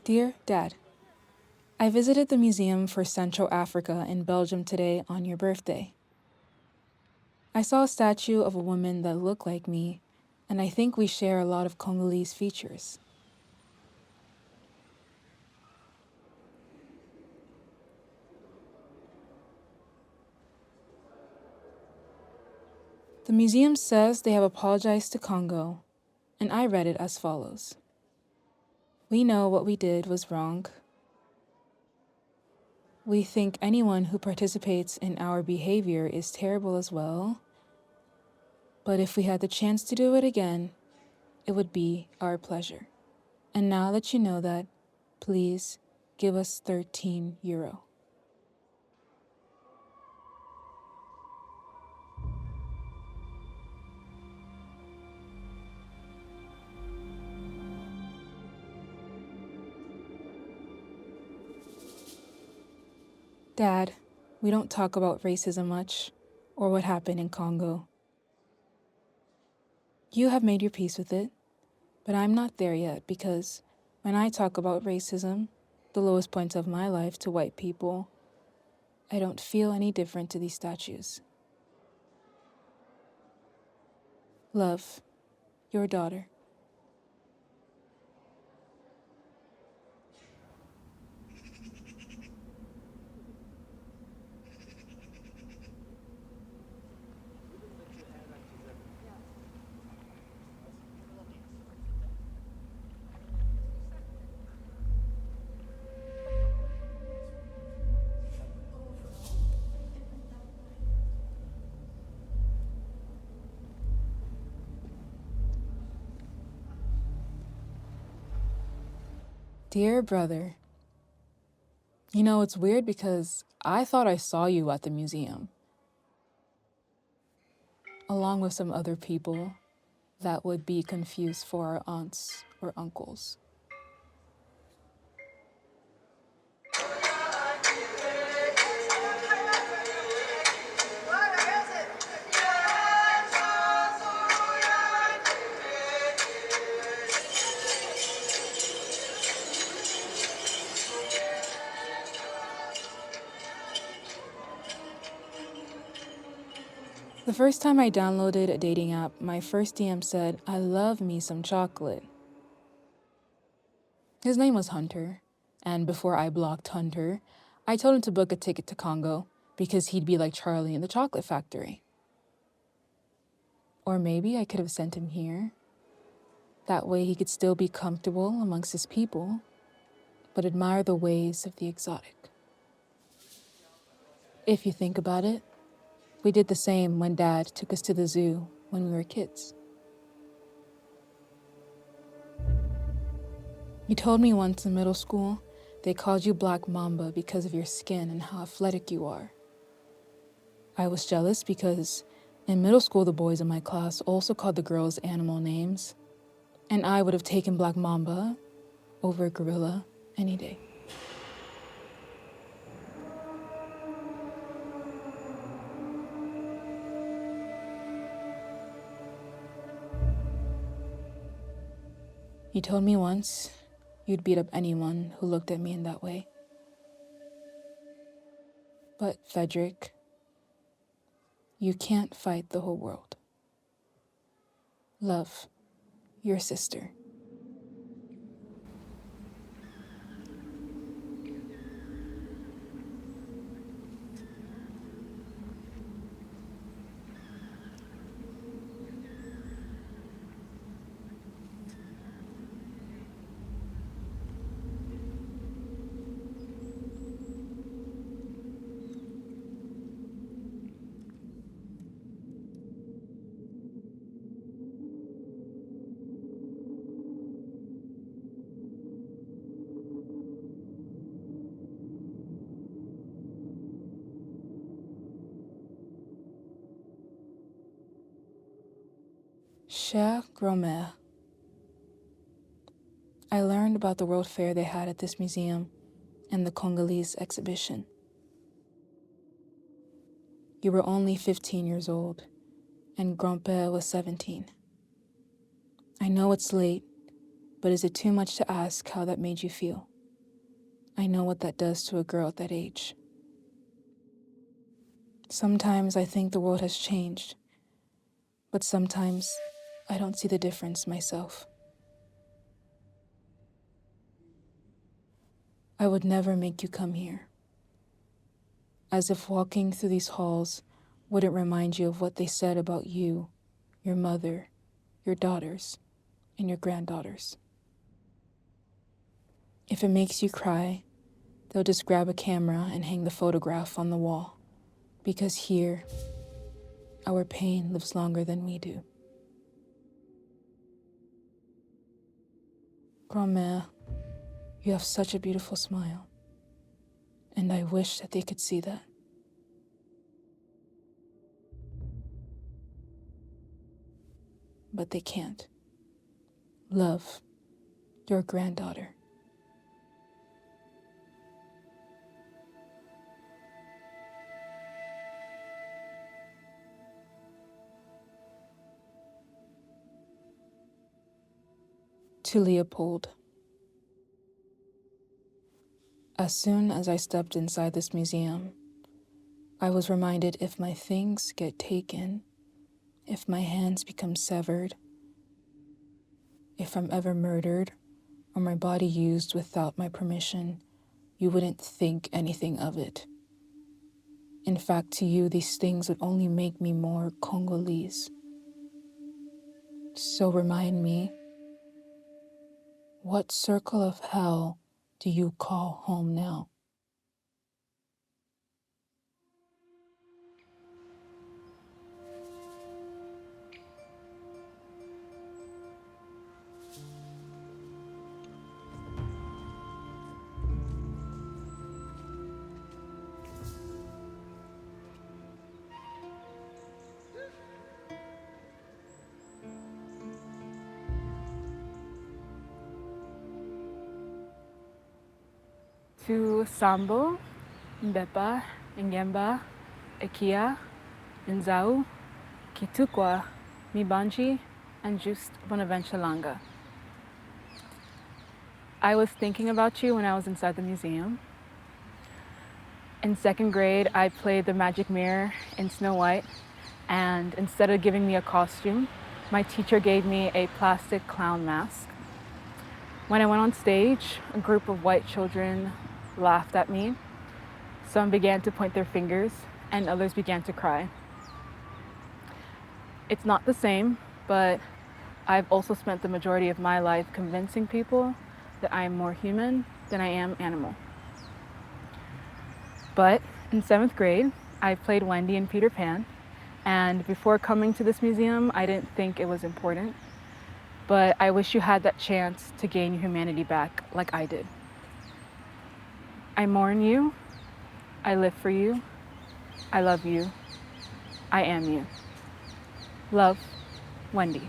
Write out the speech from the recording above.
Dear Dad, I visited the Museum for Central Africa in Belgium today on your birthday. I saw a statue of a woman that looked like me, and I think we share a lot of Congolese features. The museum says they have apologized to Congo, and I read it as follows. We know what we did was wrong. We think anyone who participates in our behavior is terrible as well. But if we had the chance to do it again, it would be our pleasure. And now that you know that, please give us €13. Dad, we don't talk about racism much, or what happened in Congo. You have made your peace with it, but I'm not there yet because when I talk about racism, the lowest points of my life to white people, I don't feel any different to these statues. Love, your daughter. Dear brother, you know, it's weird because I thought I saw you at the museum, along with some other people that would be confused for our aunts or uncles. The first time I downloaded a dating app, my first DM said, I love me some chocolate. His name was Hunter, and before I blocked Hunter, I told him to book a ticket to Congo because he'd be like Charlie in the chocolate factory. Or maybe I could have sent him here. That way he could still be comfortable amongst his people, but admire the ways of the exotic. If you think about it, we did the same when Dad took us to the zoo when we were kids. You told me once in middle school they called you Black Mamba because of your skin and how athletic you are. I was jealous because in middle school the boys in my class also called the girls animal names, and I would have taken Black Mamba over gorilla any day. You told me once you'd beat up anyone who looked at me in that way. But, Frederick, you can't fight the whole world. Love, your sister. Cher grand-mère, I learned about the World Fair they had at this museum and the Congolese exhibition. You were only 15 years old, and grand-père was 17. I know it's late, but is it too much to ask how that made you feel? I know what that does to a girl at that age. Sometimes I think the world has changed, but sometimes I don't see the difference myself. I would never make you come here. As if walking through these halls wouldn't remind you of what they said about you, your mother, your daughters, and your granddaughters. If it makes you cry, they'll just grab a camera and hang the photograph on the wall. Because here, our pain lives longer than we do. Grand-mère, you have such a beautiful smile. And I wish that they could see that. But they can't. Love, your granddaughter. To Leopold. As soon as I stepped inside this museum, I was reminded if my things get taken, if my hands become severed, if I'm ever murdered or my body used without my permission, you wouldn't think anything of it. In fact, to you, these things would only make me more Congolese. So remind me, what circle of hell do you call home now? To Sambo, Mbepa, Ngemba, Ekia, Nzau, Kitukwa, Mibanji, and just Bonaventure Langa. I was thinking about you when I was inside the museum. In second grade, I played the magic mirror in Snow White, and instead of giving me a costume, my teacher gave me a plastic clown mask. When I went on stage, a group of white children laughed at me. Some began to point their fingers, and others began to cry. It's not the same, but I've also spent the majority of my life convincing people that I am more human than I am animal. But in 7th grade, I played Wendy in Peter Pan, and before coming to this museum, I didn't think it was important, but I wish you had that chance to gain your humanity back like I did. I mourn you, I live for you, I love you, I am you. Love, Wendy.